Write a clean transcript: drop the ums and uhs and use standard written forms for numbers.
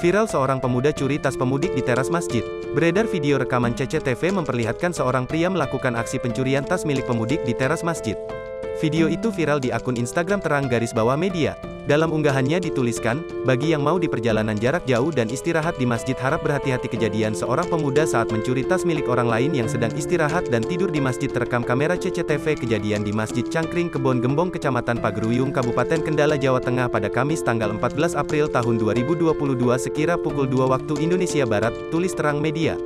Viral seorang pemuda curi tas pemudik di teras masjid. Beredar video rekaman CCTV memperlihatkan seorang pria melakukan aksi pencurian tas milik pemudik di teras masjid. Video itu viral di akun Instagram _media. Dalam unggahannya dituliskan, bagi yang mau di perjalanan jarak jauh dan istirahat di masjid harap berhati-hati. Kejadian seorang pemuda saat mencuri tas milik orang lain yang sedang istirahat dan tidur di masjid terekam kamera CCTV. Kejadian di Masjid Cangkring Kebon Gembong Kecamatan Pageruyung Kabupaten Kendal Jawa Tengah pada Kamis tanggal 14 April tahun 2022 sekira pukul 2 waktu Indonesia Barat, tulis Terang Media.